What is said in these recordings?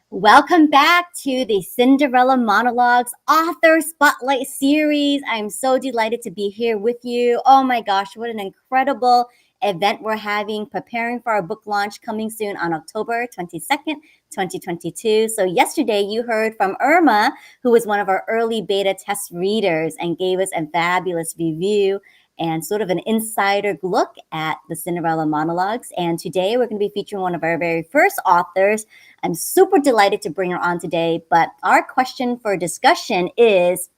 Welcome back to the Cinderella Monologues Author Spotlight Series. I'm so delighted to be here with you. Oh my gosh, what an incredible event we're having, preparing for our book launch coming soon on October 22nd, 2022. So yesterday you heard from Irma, who was one of our early beta test readers and gave us a fabulous review and sort of an insider look at the Cinderella Monologues. And today we're going to be featuring one of our very first authors. I'm super delighted to bring her on today, but our question for discussion is,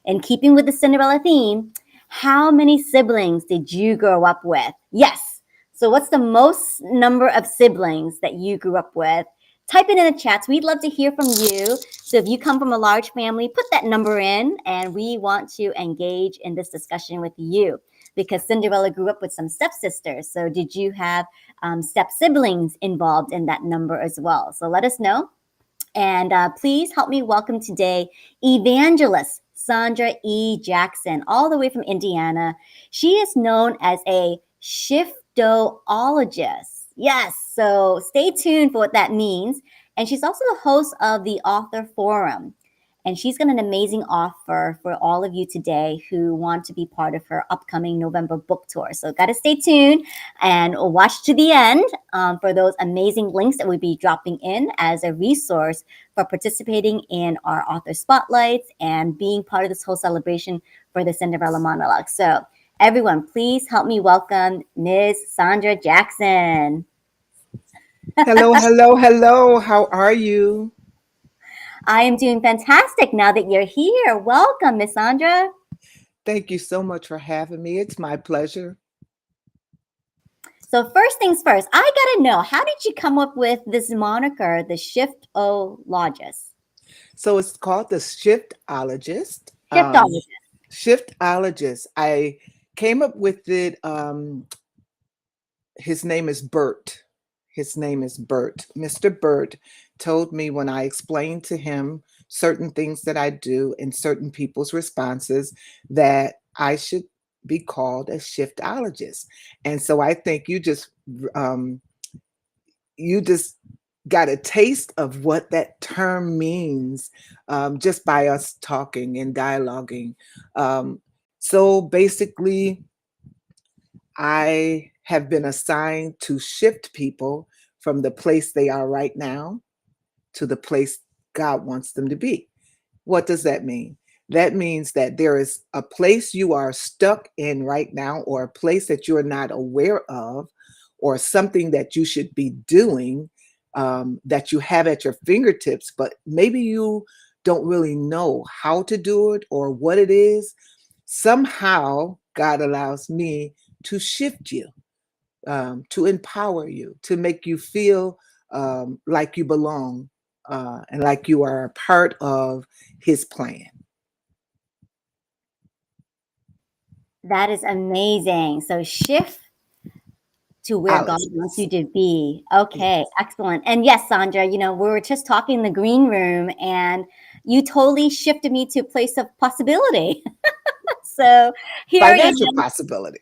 in keeping with the Cinderella theme, how many siblings did you grow up with? Yes. So what's the most number of siblings that you grew up with? Type it in the chats. We'd love to hear from you. So if you come from a large family, put that number in, and we want to engage in this discussion with you because Cinderella grew up with some stepsisters. So did you have step siblings involved in that number as well? So let us know. And please help me welcome today Evangelist Sandra E. Jackson, all the way from Indiana. She is known as a Shift-O-Logist. Yes, so stay tuned for what that means. And she's also the host of the Author Forum. And she's got an amazing offer for all of you today who want to be part of her upcoming November book tour. So got to stay tuned and watch to the end for those amazing links that we'll be dropping in as a resource for participating in our author spotlights and being part of this whole celebration for the Cinderella Monologue. So everyone, please help me welcome Ms. Sandra Jackson. Hello, hello, hello. How are you? I am doing fantastic now that you're here. Welcome, Miss Sandra. Thank you so much for having me. It's my pleasure. So first things first, I got to know, how did you come up with this moniker, the Shift-O-Logist? So it's called the Shift-O-Logist. Shift-O-Logist. Shift-O-Logist. I came up with it. His name is Bert. Mr. Bert told me when I explained to him certain things that I do and certain people's responses that I should be called a shiftologist. And so I think you just got a taste of what that term means just by us talking and dialoguing. So basically, I have been assigned to shift people from the place they are right now to the place God wants them to be. What does that mean? That means that there is a place you are stuck in right now, or a place that you're not aware of, or something that you should be doing that you have at your fingertips, but maybe you don't really know how to do it or what it is. Somehow, God allows me to shift you, to empower you, to make you feel like you belong and like you are a part of His plan. That is amazing. So shift to where God wants you to be. Okay, excellent. And yes, Sandra, we were just talking in the green room and you totally shifted me to a place of possibility. So here Financial I am. possibility.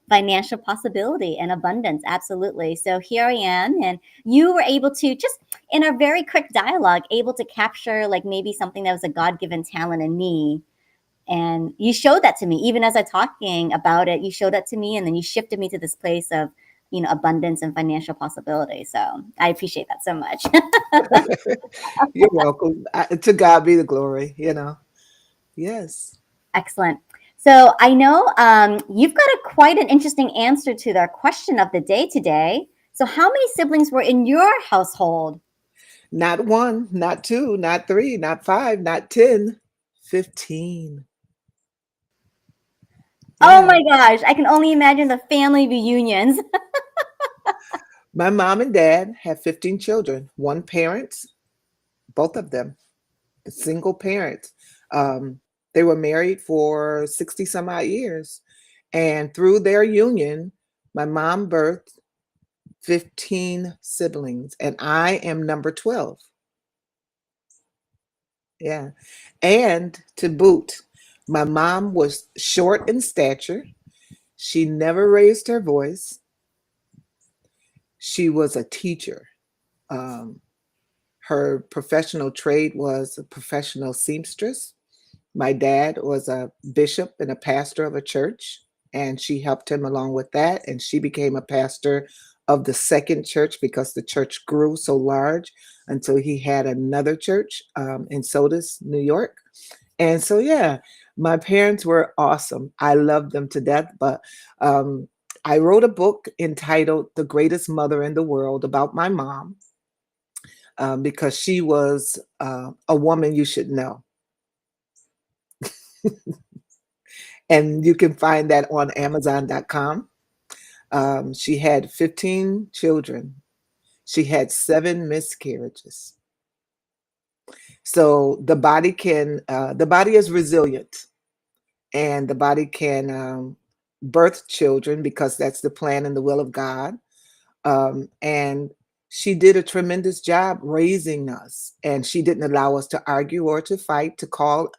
Financial possibility and abundance. Absolutely. So here I am. And you were able to just in a very quick dialogue, able to capture like maybe something that was a God-given talent in me. And you showed that to me, even as I'm talking about it, you showed that to me. And then you shifted me to this place of, abundance and financial possibility. So I appreciate that so much. You're welcome. To God be the glory, Yes. Excellent. So I know you've got quite an interesting answer to the question of the day today. So how many siblings were in your household? Not one, not two, not three, not five, not 10, 15. Oh Yeah. my gosh, I can only imagine the family reunions. My mom and dad had 15 children, one parent, both of them, single parents. Um, they were married for 60 some odd years. And through their union, my mom birthed 15 siblings, and I am number 12. Yeah. And to boot, my mom was short in stature. She never raised her voice. She was a teacher. Um, Her professional trade was a professional seamstress. My dad was a bishop and a pastor of a church, and she helped him along with that. And she became a pastor of the second church because the church grew so large until he had another church in Sodus, New York. And so, yeah, my parents were awesome. I loved them to death. But um, I wrote a book entitled The Greatest Mother in the World about my mom because she was a woman you should know. And you can find that on Amazon.com. She had 15 children. She had 7 miscarriages. So the body is resilient, and the body can birth children because that's the plan and the will of God. And she did a tremendous job raising us, and she didn't allow us to argue or to fight, to call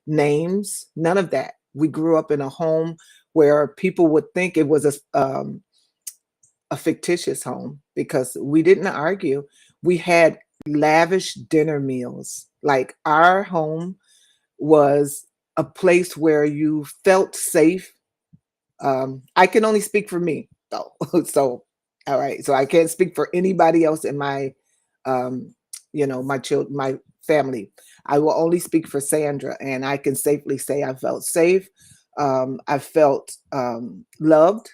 names, none of that. We grew up in a home where people would think it was a fictitious home because we didn't argue. We had lavish dinner meals. Like our home was a place where you felt safe. I can only speak for me though. So, all right. So I can't speak for anybody else in my, um, my children, my family. I will only speak for Sandra, and I can safely say I felt safe. I felt loved.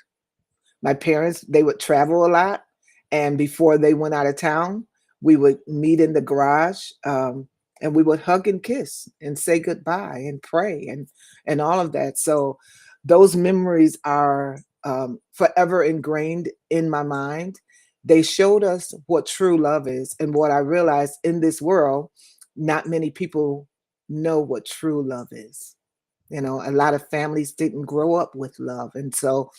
My parents, they would travel a lot, and before they went out of town, we would meet in the garage, and we would hug and kiss and say goodbye and pray and all of that. So those memories are forever ingrained in my mind. They showed us what true love is, and what I realized in this world, not many people know what true love is. A lot of families didn't grow up with love, and so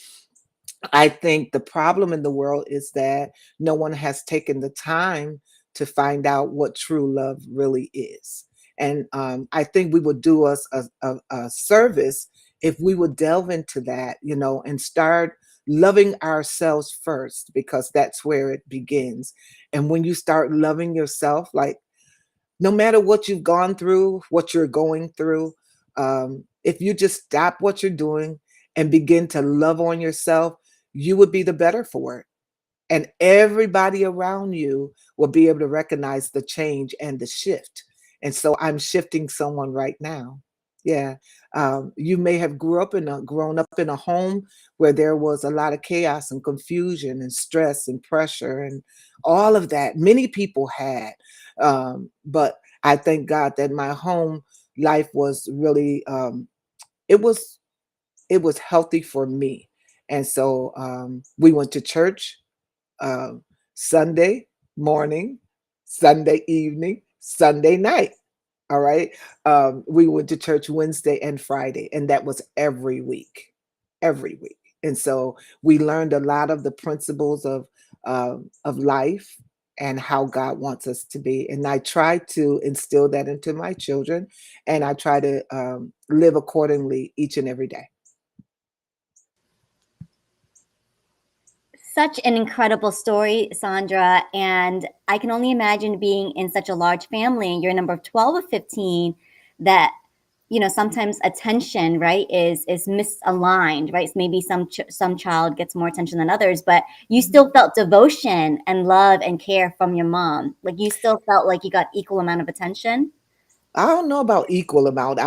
I think the problem in the world is that no one has taken the time to find out what true love really is. And I think we would do us a service if we would delve into that, and start loving ourselves first, because that's where it begins. And when you start loving yourself, like no matter what you've gone through, what you're going through, if you just stop what you're doing and begin to love on yourself, you would be the better for it. And everybody around you will be able to recognize the change and the shift. And so I'm shifting someone right now. Yeah. You may have grown up in a home where there was a lot of chaos and confusion and stress and pressure and all of that. Many people had. But I thank God that my home life was really it was it was healthy for me. And so we went to church um, Sunday morning, Sunday evening, Sunday night. All right. We went to church Wednesday and Friday, and that was every week. And so we learned a lot of the principles of life and how God wants us to be. And I try to instill that into my children, and I try to live accordingly each and every day. Such an incredible story, Sandra. And I can only imagine being in such a large family. You're number 12 of 15, that sometimes attention, right, is misaligned, right? So maybe some child gets more attention than others, but you still felt devotion and love and care from your mom. Like you still felt like you got equal amount of attention. I don't know about equal amount.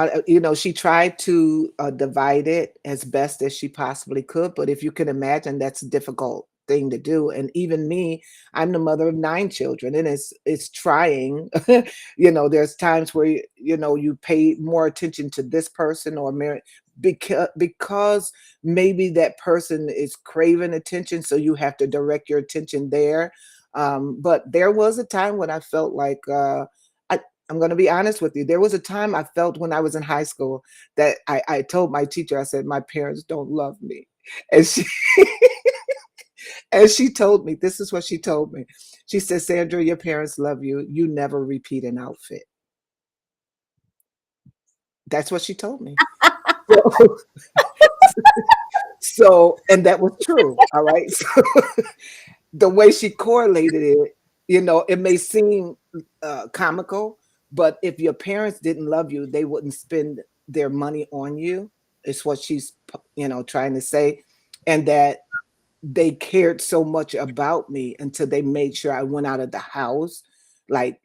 She tried to divide it as best as she possibly could, but if you can imagine, that's a difficult thing to do. And even me, I'm the mother of 9 children, and it's trying. There's times where you pay more attention to this person or because maybe that person is craving attention, so you have to direct your attention there. But there was a time when I felt like I, I'm going to be honest with you. There was a time I felt when I was in high school that I told my teacher, I said, my parents don't love me. And and she told me, this is what she told me. She said, Sandra, your parents love you. You never repeat an outfit. That's what she told me. So, and that was true. All right. So the way she correlated it, it may seem comical, but if your parents didn't love you, they wouldn't spend their money on you. It's what she's, trying to say. And that they cared so much about me until they made sure I went out of the house. Like,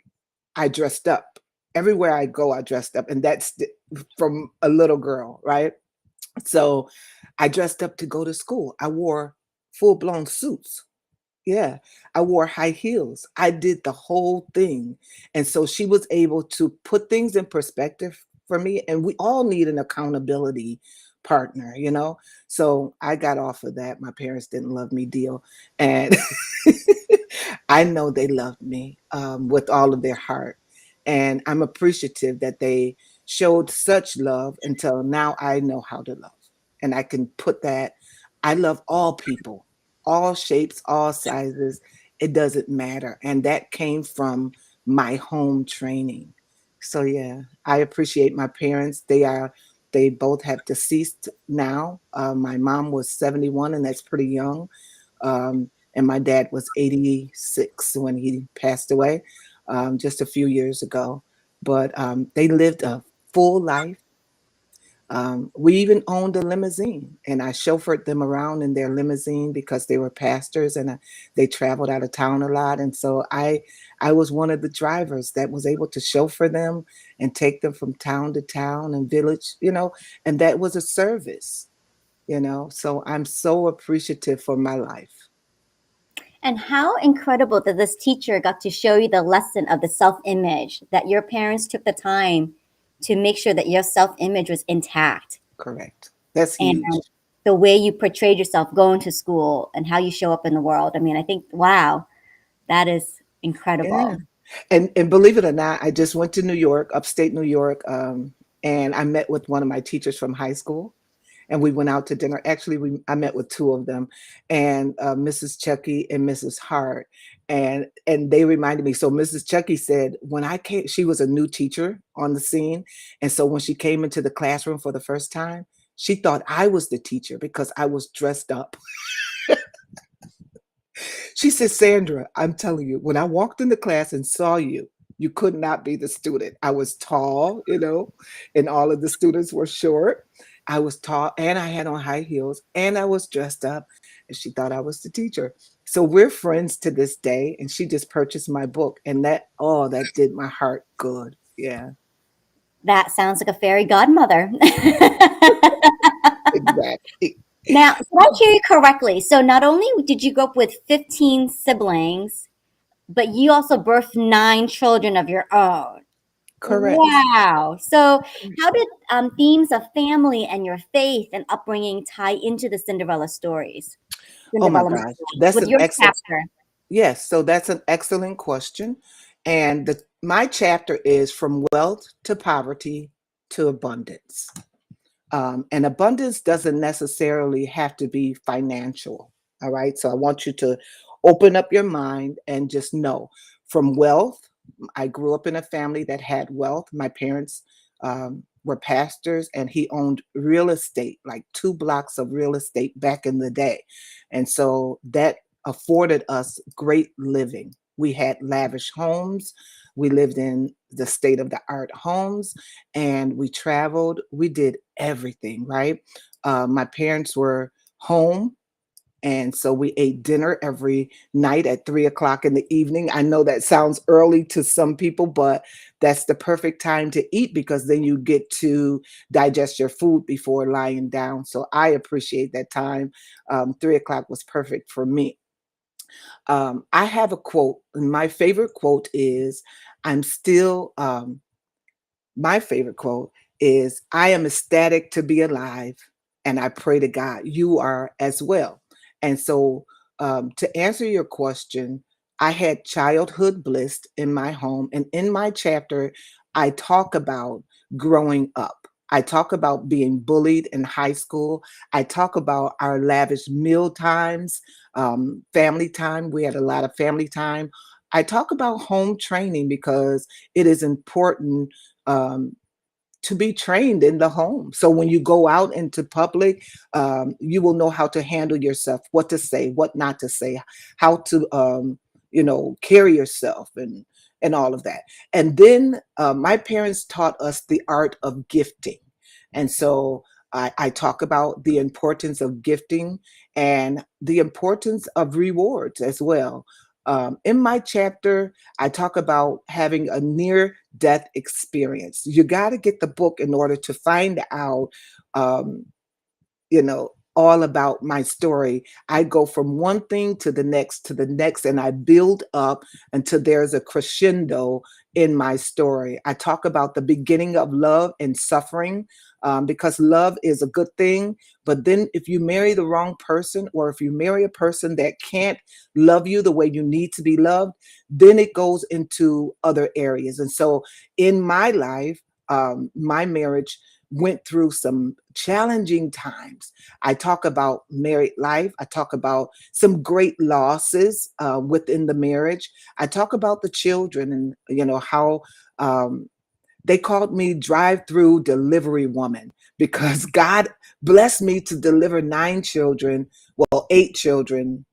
I dressed up. Everywhere I go, I dressed up. And that's from a little girl, right? So I dressed up to go to school. I wore full blown suits. Yeah, I wore high heels. I did the whole thing. And so she was able to put things in perspective for me. And we all need an accountability partner. So I got off of that. My parents didn't love me deal. And I know they loved me with all of their heart. And I'm appreciative that they showed such love until now I know how to love. And I can put that. I love all people, all shapes, all sizes. It doesn't matter. And that came from my home training. So yeah, I appreciate my parents. They both have deceased now. My mom was 71, and that's pretty young. And my dad was 86 when he passed away, just a few years ago. But they lived a full life. We even owned a limousine, and I chauffeured them around in their limousine because they were pastors, and they traveled out of town a lot. And so I was one of the drivers that was able to chauffeur them and take them from town to town and village, and that was a service. So I'm so appreciative for my life. And how incredible that this teacher got to show you the lesson of the self image, that your parents took the time to make sure that your self image was intact. Correct. That's And huge. the way you portrayed yourself going to school and how you show up in the world. I mean, I think, wow, that is Yeah. incredible. And believe it or not, I just went to New York, upstate New York, and I met with one of my teachers from high school, and we went out to dinner. Actually, I met with two of them, and Mrs. Chucky and Mrs. Hart, and they reminded me. So Mrs. Chucky said when I came, she was a new teacher on the scene, and so when she came into the classroom for the first time, she thought I was the teacher because I was dressed up. She said, Sandra, I'm telling you, when I walked in the class and saw you, you could not be the student. I was tall, and all of the students were short. I was tall and I had on high heels and I was dressed up. And she thought I was the teacher. So we're friends to this day. And she just purchased my book. And that did my heart good. Yeah, That sounds like a fairy godmother. exactly. Now, did I hear you correctly? So, not only did you grow up with 15 siblings, but you also birthed 9 children of your own. Correct. Wow. So, how did themes of family and your faith and upbringing tie into the Cinderella stories? Oh my Cinderella gosh. Monologues That's with an your excellent. chapter. Yes, so that's an excellent question. And my chapter is from wealth to poverty to abundance. And abundance doesn't necessarily have to be financial. All right. So I want you to open up your mind and just know from wealth. I grew up in a family that had wealth. My parents were pastors, and he owned real estate, like 2 blocks of real estate back in the day. And so that afforded us great living. We had lavish homes. We lived in the state of the art homes, and we traveled. We did everything, right? My parents were home, and so we ate dinner every night at 3 o'clock in the evening. I know that sounds early to some people, but that's the perfect time to eat because then you get to digest your food before lying down. So I appreciate that time. 3 o'clock was perfect for me. I have a quote, and my favorite quote is, I'm still, my favorite quote is I am ecstatic to be alive, and I pray to God you are as well. And so, to answer your question, I had childhood bliss in my home, and in my chapter, I talk about growing up. I talk about being bullied in high school. I talk about our lavish meal times, family time. We had a lot of family time. I talk about home training because it is important, um, to be trained in the home. So when you go out into public, you will know how to handle yourself, what to say, what not to say, how to, carry yourself, and all of that. And then my parents taught us the art of gifting, and so I talk about the importance of gifting and the importance of rewards as well. In my chapter, I talk about having a near death experience. You got to get the book in order to find out, um, all about my story. I go from one thing to the next, and I build up until there's a crescendo in my story. I talk about the beginning of love and suffering, because love is a good thing. But then, if you marry the wrong person, or if you marry a person that can't love you the way you need to be loved, then it goes into other areas. And so, in my life, my marriage went through some challenging times. I talk about married life. I talk about some great losses within the marriage. I talk about the children, and how, um, they called me drive-through delivery woman because God blessed me to deliver 9 children, well, 8 children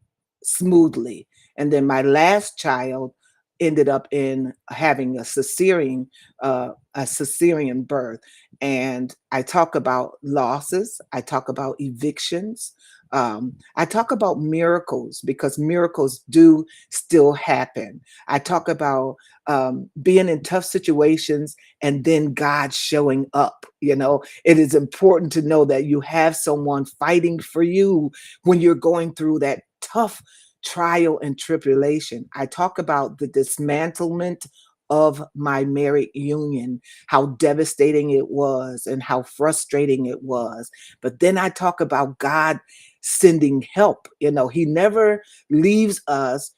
smoothly. And then my last child ended up in having a cesarean birth. And I talk about losses. I talk about evictions. I talk about miracles because miracles do still happen. I talk about being in tough situations and then God showing up. It is important to know that you have someone fighting for you when you're going through that tough trial and tribulation. I talk about the dismantlement of my married union, how devastating it was and how frustrating it was. But then I talk about God sending help. He never leaves us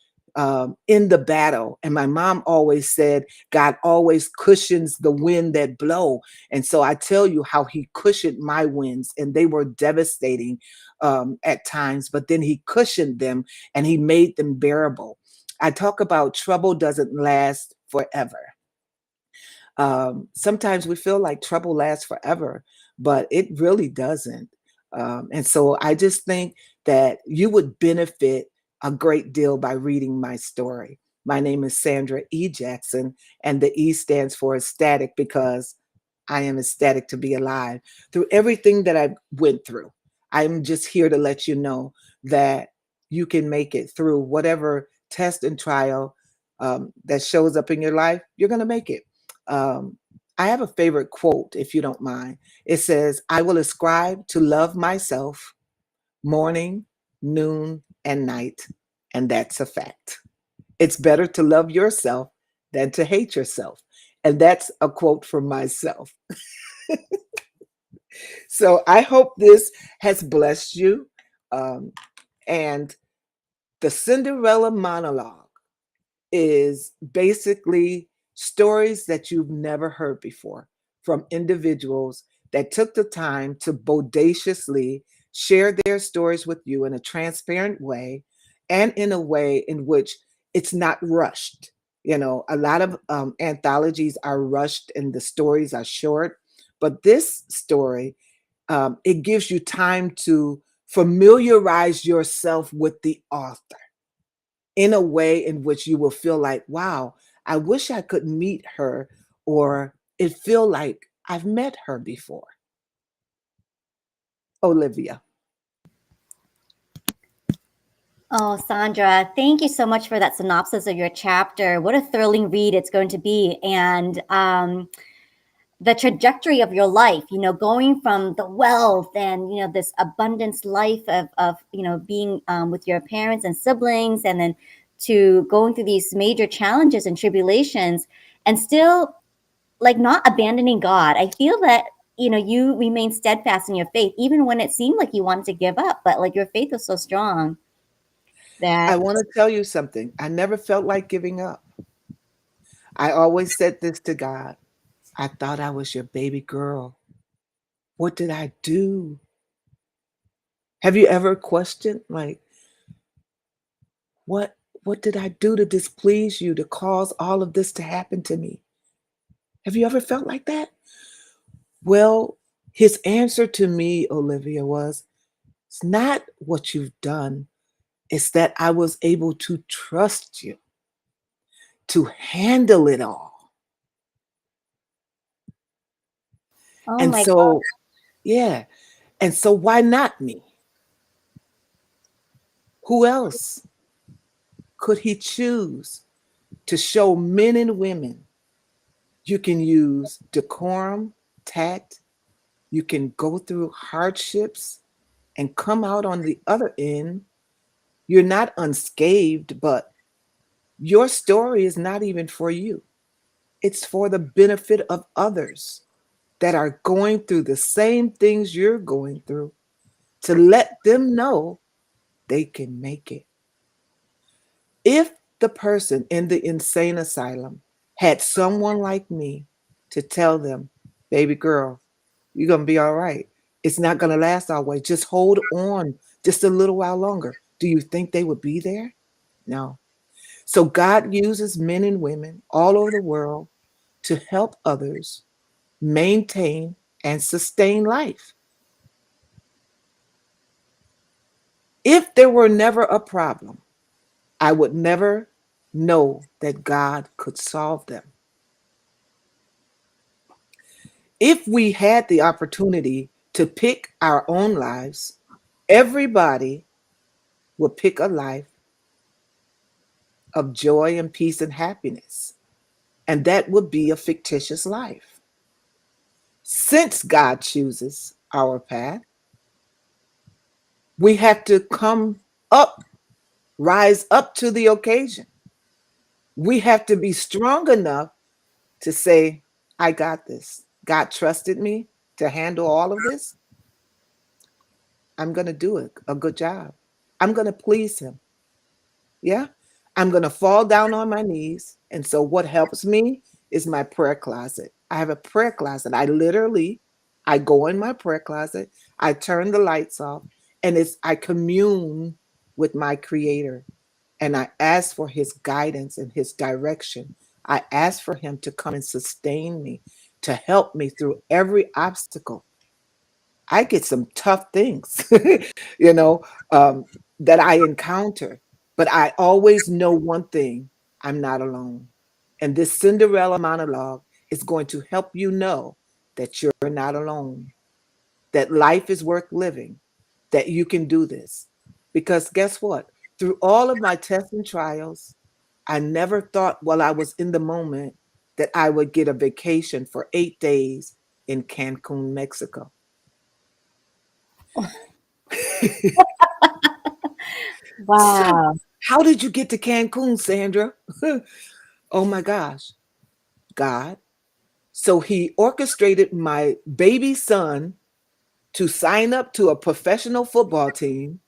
in the battle. And my mom always said, God always cushions the wind that blow. And so I tell you how he cushioned my winds, and they were devastating at times, but then he cushioned them and he made them bearable. I talk about trouble doesn't last forever. Sometimes we feel like trouble lasts forever, but it really doesn't. And so I just think that you would benefit a great deal by reading my story. My name is Sandra E. Jackson, and the E stands for ecstatic because I am ecstatic to be alive through everything that I went through. I'm just here to let you know that you can make it through whatever test and trial that shows up in your life. You're going to make it. Um, I have a favorite quote, if you don't mind. It says, I will ascribe to love myself morning, noon, and night. And that's a fact. It's better to love yourself than to hate yourself. And that's a quote from myself. So I hope this has blessed you. Um, and the Cinderella monologue is basically stories that you've never heard before from individuals that took the time to bodaciously share their stories with you in a transparent way and in a way in which it's not rushed. A lot of anthologies are rushed and the stories are short, but this story, it gives you time to familiarize yourself with the author in a way in which you will feel like, wow, I wish I could meet her, or it feel like I've met her before. Olivia. Oh, Sandra, thank you so much for that synopsis of your chapter. What a thrilling read it's going to be. And the trajectory of your life, going from the wealth and, this abundance life of being with your parents and siblings, and then to going through these major challenges and tribulations and still like not abandoning God. I feel that you remain steadfast in your faith, even when it seemed like you wanted to give up, but like your faith was so strong I that, want to tell you something. I never felt like giving up. I always said this to God. I thought I was your baby girl. What did I do? Have you ever questioned, like, what what did I do to displease you, to cause all of this to happen to me? Have you ever felt like that? Well, his answer to me, Olivia, was, it's not what you've done, it's that I was able to trust you to handle it all. oh And my God. so, yeah. And so, why not me? Who else could he choose to show men and women you can use decorum, tact, you can go through hardships and come out on the other end? You're not unscathed, but your story is not even for you. It's for the benefit of others that are going through the same things you're going through, to let them know they can make it. If the person in the insane asylum had someone like me to tell them, baby girl, you're going to be all right. It's not going to last always. Just hold on just a little while longer. Do you think they would be there? No. So God uses men and women all over the world to help others maintain and sustain life. If there were never a problem, I would never know that God could solve them. If we had the opportunity to pick our own lives, everybody would pick a life of joy and peace and happiness. And that would be a fictitious life. Since God chooses our path, we have to come up, rise up to the occasion. We have to be strong enough to say, I got this. God trusted me to handle all of this. I'm going to do it a good job. I'm going to please him. Yeah. I'm going to fall down on my knees. And so what helps me is my prayer closet. I have a prayer closet. I go in my prayer closet, I turn the lights off, and I commune with my creator, and I ask for his guidance and his direction. I ask for him to come and sustain me, to help me through every obstacle. I get some tough things, you know, um, that I encounter. But I always know one thing: I'm not alone. And this Cinderella monologue is going to help you know that you're not alone, that life is worth living, that you can do this. Because guess what? Through all of my tests and trials, I never thought while I was in the moment that I would get a vacation for 8 days in Cancun, Mexico. So, Wow. how did you get to Cancun, Sandra? Oh my gosh, God. So he orchestrated my baby son to sign up to a professional football team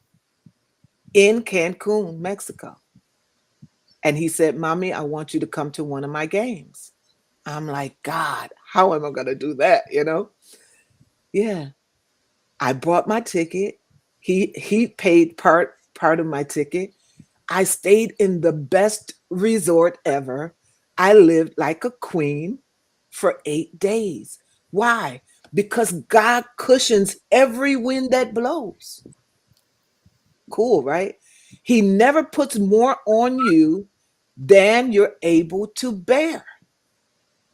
in Cancun, Mexico. And he said, Mommy, I want you to come to one of my games. I'm like, God, how am I going to do that? Yeah. I bought my ticket. He paid part of my ticket. I stayed in the best resort ever. I lived like a queen for 8 days. Why? Because God cushions every wind that blows. Cool, right? He never puts more on you than you're able to bear.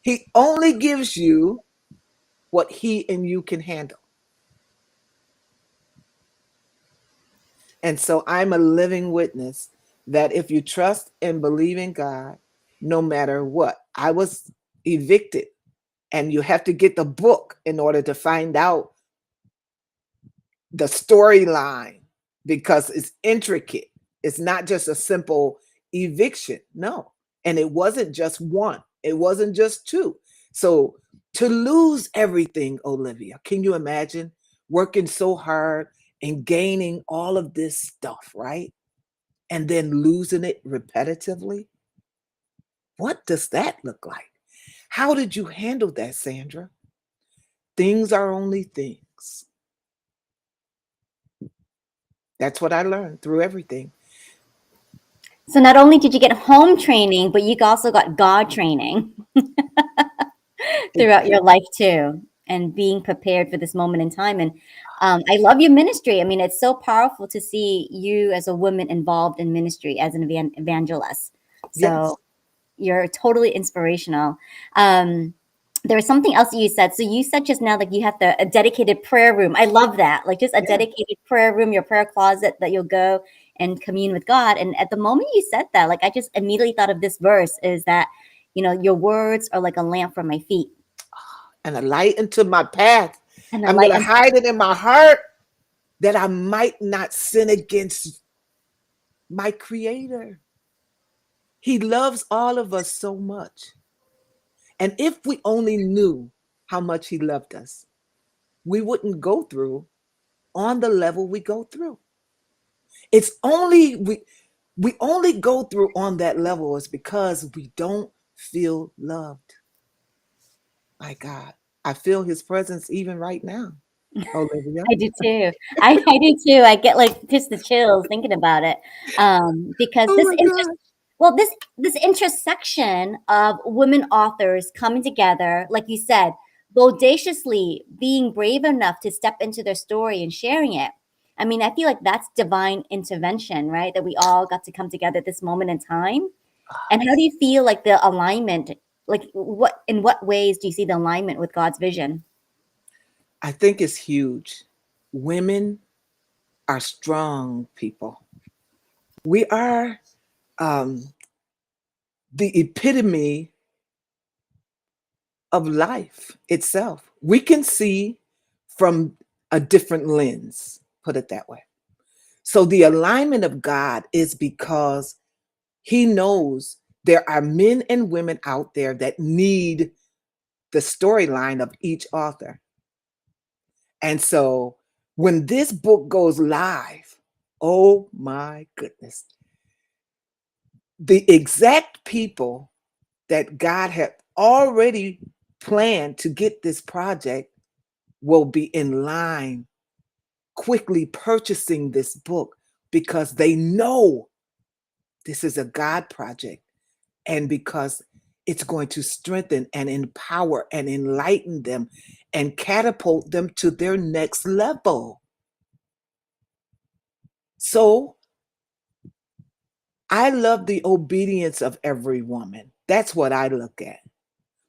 He only gives you what he and you can handle. And so I'm a living witness that if you trust and believe in God, no matter what, I was evicted, and you have to get the book in order to find out the storyline because it's intricate. It's not just a simple eviction. No. And it wasn't just one, it wasn't just two. So To lose everything, Olivia, can you imagine working so hard and gaining all of this stuff, right? And then losing it repetitively? What does that look like? How did you handle that, Sandra? Things are only things. That's what I learned through everything. So not only did you get home training, but you also got God training throughout your life too, and being prepared for this moment in time. And I love your ministry. I mean, it's so powerful to see you as a woman involved in ministry as an evangelist. Yes, So you're totally inspirational. Um, there was something else that you said. So you said just now, like you have a dedicated prayer room. I love that. Like just a yeah. dedicated prayer room, your prayer closet that you'll go and commune with God. And at the moment you said that, like I just immediately thought of this verse is that, your words are like a lamp for my feet And a light into my path. and a I'm light going to unto hide it in my heart that I might not sin against my Creator. He loves all of us so much. And if we only knew how much He loved us, we wouldn't go through on the level we go through. It's only we only go through on that level is because we don't feel loved. My God, I feel His presence even right now, Olivia. I do too. I do too. I get like just the chills thinking about it. Because Oh this my God. well, this intersection of women authors coming together, like you said, audaciously being brave enough to step into their story and sharing it. I mean, I feel like that's divine intervention, right? That we all got to come together at this moment in time. And how do you feel like the alignment, like what in what ways do you see the alignment with God's vision? I think it's huge. Women are strong people. We are um, the epitome of life itself. We can see from a different lens, put it that way. So the alignment of God is because He knows there are men and women out there that need the storyline of each author. And so when this book goes live, oh my goodness, the exact people that God had already planned to get this project will be in line quickly purchasing this book because they know this is a God project and because it's going to strengthen and empower and enlighten them and catapult them to their next level. So I love the obedience of every woman. That's what I look at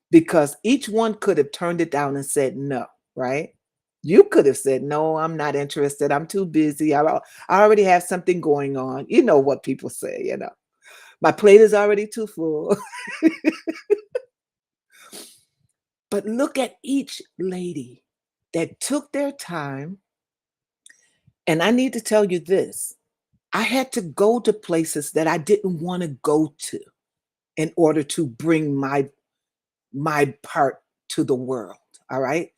because each one could have turned it down and said no, right? You could have said, no, I'm not interested. I'm too busy. I already have something going on. You know what people say, my plate is already too full. But look at each lady that took their time. And I need to tell you this, I had to go to places that I didn't want to go to in order to bring my part to the world. All right.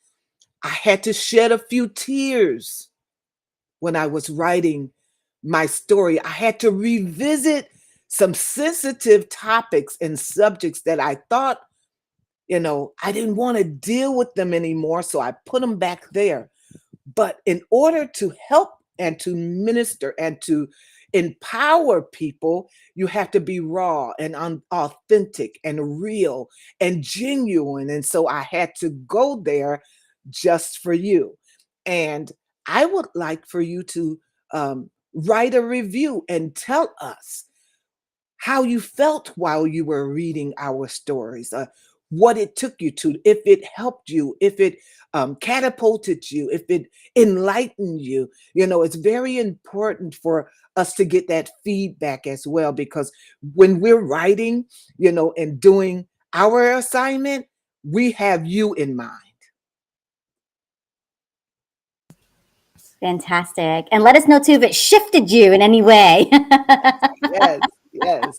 I had to shed a few tears when I was writing my story. I had to revisit some sensitive topics and subjects that I thought, I didn't want to deal with them anymore. So I put them back there. But in order to help and to minister and to empower people, you have to be raw and authentic and real and genuine. And so I had to go there just for you. And I would like for you to write a review and tell us how you felt while you were reading our stories, what it took you to, if it helped you, if it catapulted you, if it enlightened you. It's very important for us to get that feedback as well, because when we're writing, and doing our assignment, we have you in mind. Fantastic. And let us know too if it shifted you in any way. Yes, yes.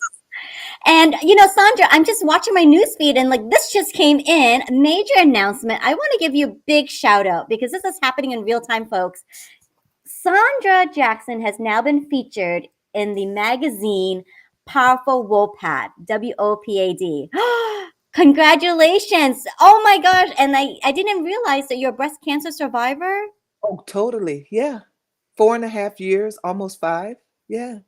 And Sandra, I'm just watching my news feed and like this just came in. Major announcement. I want to give you a big shout out because this is happening in real time, folks. Sandra Jackson has now been featured in the magazine Powerful Wopad, WOPAD. Congratulations. Oh my gosh. And I didn't realize that you're a breast cancer survivor. Oh, totally. Yeah. 4.5 years, almost 5. Yeah.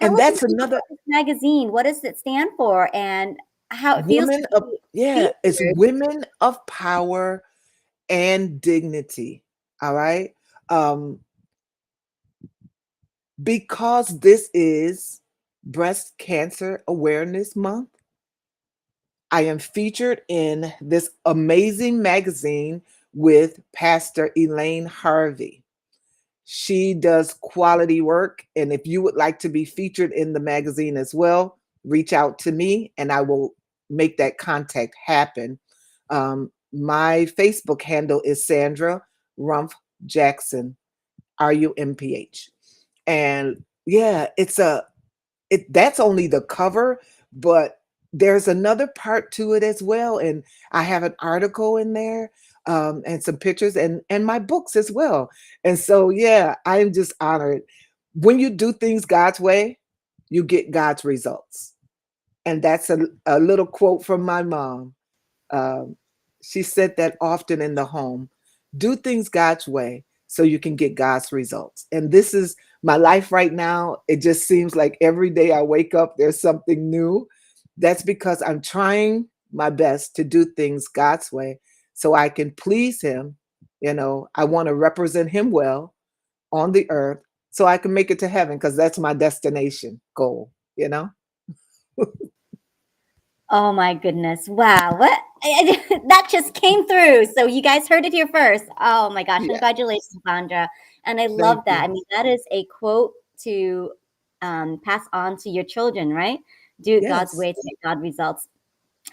Tell And us that's more another about this magazine. What does it stand for and how it feels to women of, be yeah, it's featured? women of power and dignity. All right. Um, because this is Breast Cancer Awareness Month, I am featured in this amazing magazine with Pastor Elaine Harvey. She does quality work. And if you would like to be featured in the magazine as well, reach out to me and I will make that contact happen. My Facebook handle is Sandra Rumph Jackson, RUMPH. And yeah, that's only the cover, but there's another part to it as well. And I have an article in there, and some pictures and my books as well. And so yeah, I'm just honored. When you do things God's way, you get God's results. And that's a little quote from my mom. um, she said that often in the home. Do things God's way so you can get God's results. And this is my life right now. It just seems like every day I wake up, there's something new. That's because I'm trying my best to do things God's way so I can please Him. I want to represent Him well on the earth so I can make it to heaven because that's my destination goal, you know? Oh my goodness. Wow. What? That just came through. So you guys heard it here first. Oh my gosh. Yeah. Congratulations, Sandra. And I love Thank that. you. I mean, that is a quote to pass on to your children, right? Do it God's Yes. way to get God results.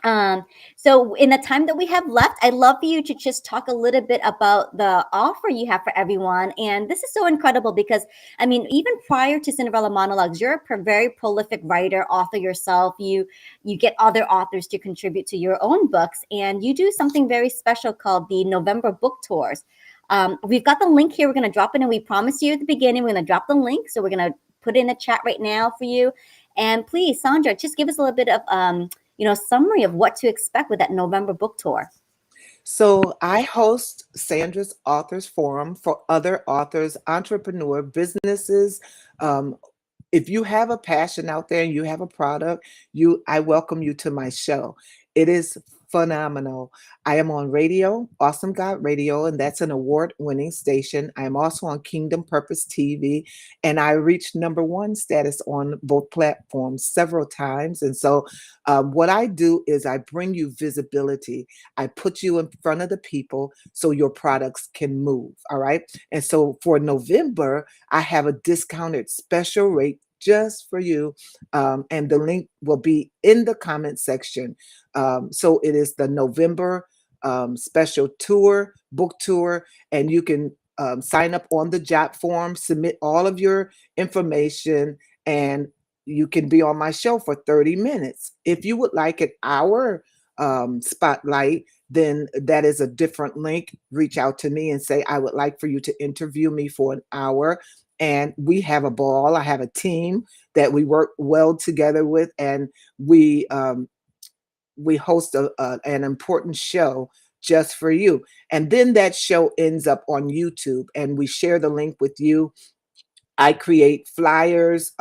Um, so in the time that we have left, I'd love for you to just talk a little bit about the offer you have for everyone. And this is so incredible because, I mean, even prior to Cinderella Monologues, you're a very prolific writer, author yourself. You get other authors to contribute to your own books, and you do something very special called the November book tours. We've got the link here. We're going to drop it, and we promised you at the beginning we're going to drop the link. So we're going to put it in the chat right now for you. And please, Sandra, just give us a little bit of summary of what to expect with that November book tour. So I host Sandra's Authors Forum for other authors, entrepreneur businesses. Um, if you have a passion out there and you have a product, I welcome you to my show. It is phenomenal. I am on radio, Awesome God Radio, and that's an award-winning station. I am also on Kingdom Purpose TV, and I reached number one status on both platforms several times. And so, what I do is I bring you visibility. I put you in front of the people so your products can move. All right. And so for November, I have a discounted special rate just for you. And the link will be in the comment section. So it is the November special tour, book tour, and you can sign up on the job form, submit all of your information, and you can be on my show for 30 minutes. If you would like an hour spotlight, then that is a different link. Reach out to me and say, I would like for you to interview me for an hour. And we have a ball. I have a team that we work well together with, and we host an important show just for you. And then that show ends up on YouTube, and we share the link with you. I create flyers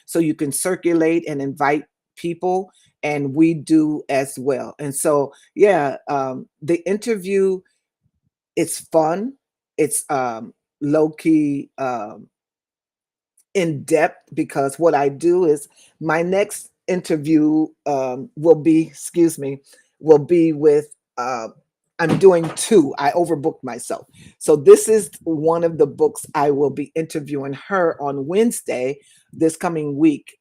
so you can circulate and invite people, and we do as well. And so, yeah, the interview, it's fun. It's low key. In depth because what I do is my next interview will be, excuse me, will be with, I'm doing two. I overbooked myself. So this is one of the books I will be interviewing her on Wednesday, this coming week,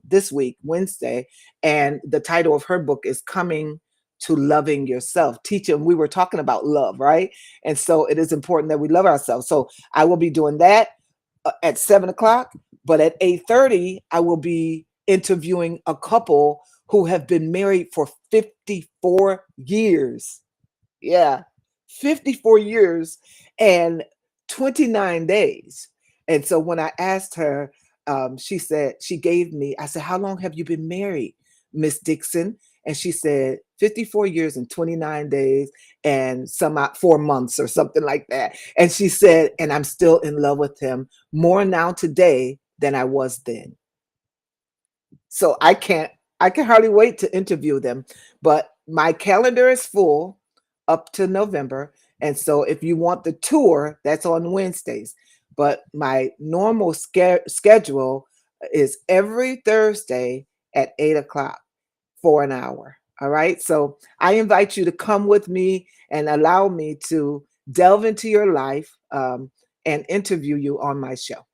this week, Wednesday. And the title of her book is Coming to Loving Yourself. Teaching, we were talking about love, right? And so it is important that we love ourselves. So I will be doing that at 7 o'clock, but at 8:30, I will be interviewing a couple who have been married for 54 years. Yeah, 54 years and 29 days. And so when I asked her, she said, she gave me, I said, how long have you been married, Miss Dixon? And she said, 54 years and 29 days and some 4 months or something like that. And she said, and I'm still in love with him more now today than I was then. So I can hardly wait to interview them. But my calendar is full up to November. And so if you want the tour, that's on Wednesdays. But my normal schedule is every Thursday at 8 o'clock for an hour. All right. So I invite you to come with me and allow me to delve into your life and interview you on my show.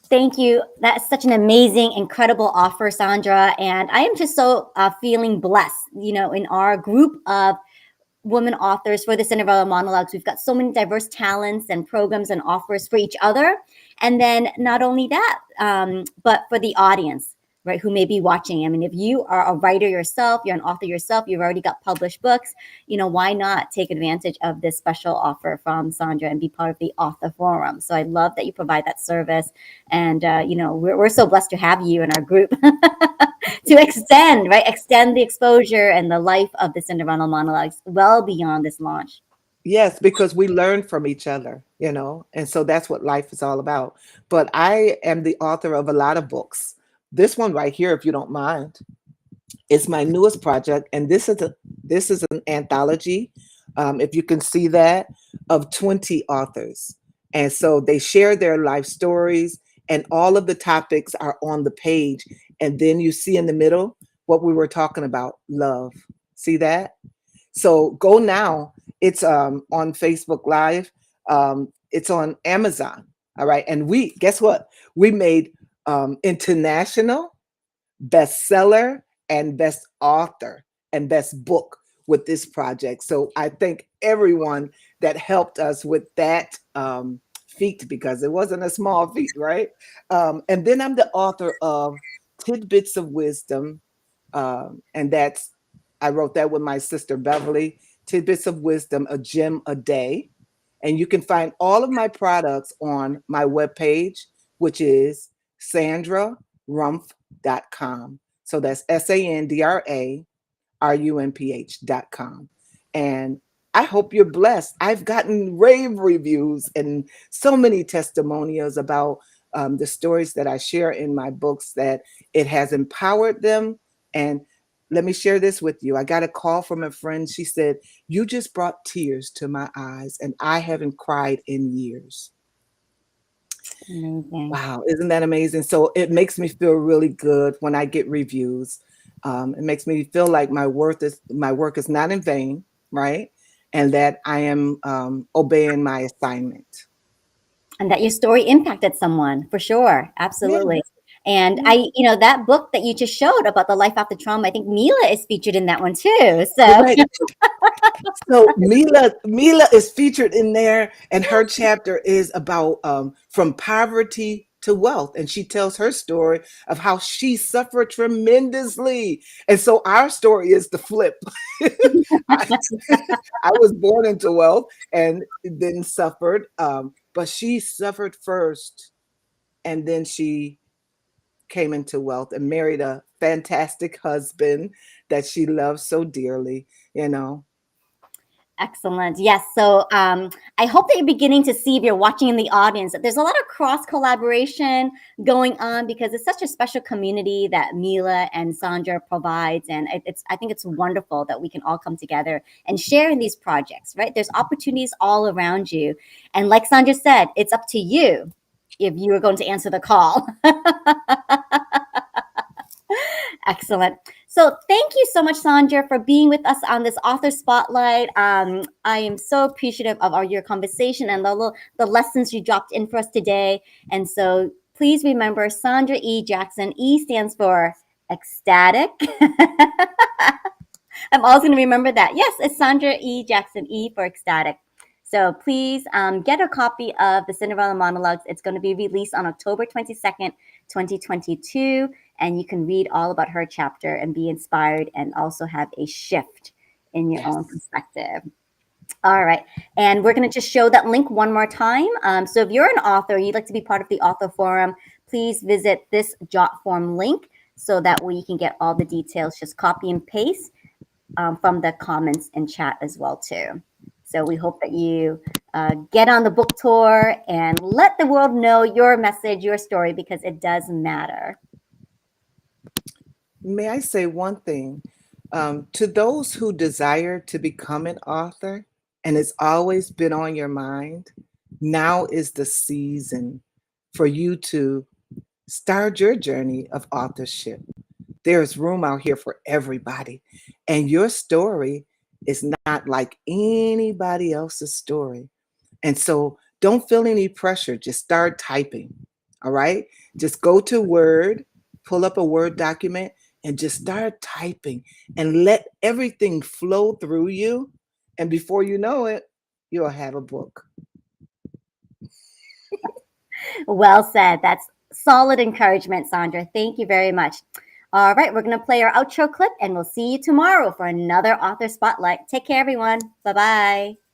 Thank you. That's such an amazing, incredible offer, Sandra. And I am just so feeling blessed, in our group of women authors for the Cinderella Monologues. We've got so many diverse talents and programs and offers for each other. And then not only that, but for the audience, right, who may be watching. I mean, if you are a writer yourself, you're an author yourself, you've already got published books, why not take advantage of this special offer from Sandra and be part of the author forum? So I love that you provide that service. And, we're so blessed to have you in our group to extend the exposure and the life of the Cinderella Monologues well beyond this launch. Yes, because we learn from each other, and so that's what life is all about. But I am the author of a lot of books. This one right here, if you don't mind, is my newest project, and this is an anthology. If you can see that, of 20 authors, and so they share their life stories, and all of the topics are on the page. And then you see in the middle what we were talking about, love. See that? So go now. It's on Facebook Live. It's on Amazon. All right. And we, guess what? We made international bestseller and best author and best book with this project. So I thank everyone that helped us with that feat, because it wasn't a small feat, right? And then I'm the author of Tidbits of Wisdom. And that's, I wrote that with my sister Beverly. Tidbits of Wisdom, a gem a day. And you can find all of my products on my webpage, which is sandrarumph.com. So that's SANDRARUMPH.com. And I hope you're blessed. I've gotten rave reviews and so many testimonials about the stories that I share in my books, that it has empowered them. And let me share this with you. I got a call from a friend. She said, "You just brought tears to my eyes, and I haven't cried in years." Amazing. Wow, isn't that amazing? So it makes me feel really good when I get reviews. It makes me feel like my work is not in vain, right? And that I am obeying my assignment. And that your story impacted someone, for sure. Yeah, Absolutely. And yeah. that book that you just showed about the life after trauma, I think Mila is featured in that one too. So Right. So Mila is featured in there, and her chapter is about from poverty to wealth, and she tells her story of how she suffered tremendously. And so our story is the flip. I, I was born into wealth and then suffered, but she suffered first, and then she came into wealth and married a fantastic husband that she loves so dearly. You know, excellent. Yes. So I hope that you're beginning to see, if you're watching in the audience, that there's a lot of cross collaboration going on, because it's such a special community that Mila and Sandra provides. And I think it's wonderful that we can all come together and share in these projects, right? There's opportunities all around you. And like Sandra said, it's up to you if you are going to answer the call. Excellent. So thank you so much, Sandra, for being with us on this author spotlight. I am so appreciative of your conversation and the lessons you dropped in for us today. And so please remember, Sandra E. Jackson. E stands for ecstatic. I'm always going to remember that. Yes, it's Sandra E. Jackson, E for ecstatic. So please get a copy of the Cinderella Monologues. It's going to be released on October 22nd, 2022. And you can read all about her chapter and be inspired and also have a shift in your own Yes. perspective. All right. And we're going to just show that link one more time. So if you're an author, you'd like to be part of the author forum, please visit this Jot form link so that way you can get all the details. Just copy and paste from the comments and chat as well too. So we hope that you get on the book tour and let the world know your message, your story, because it does matter. May I say one thing? To those who desire to become an author and it's always been on your mind, now is the season for you to start your journey of authorship. There's room out here for everybody, and your story is not like anybody else's story. And so don't feel any pressure. Just start typing. All right. Just go to Word, pull up a Word document, and just start typing and let everything flow through you. And before you know it, you'll have a book. Well said. That's solid encouragement, Sandra. Thank you very much. All right, we're going to play our outro clip and we'll see you tomorrow for another author spotlight. Take care, everyone. Bye bye.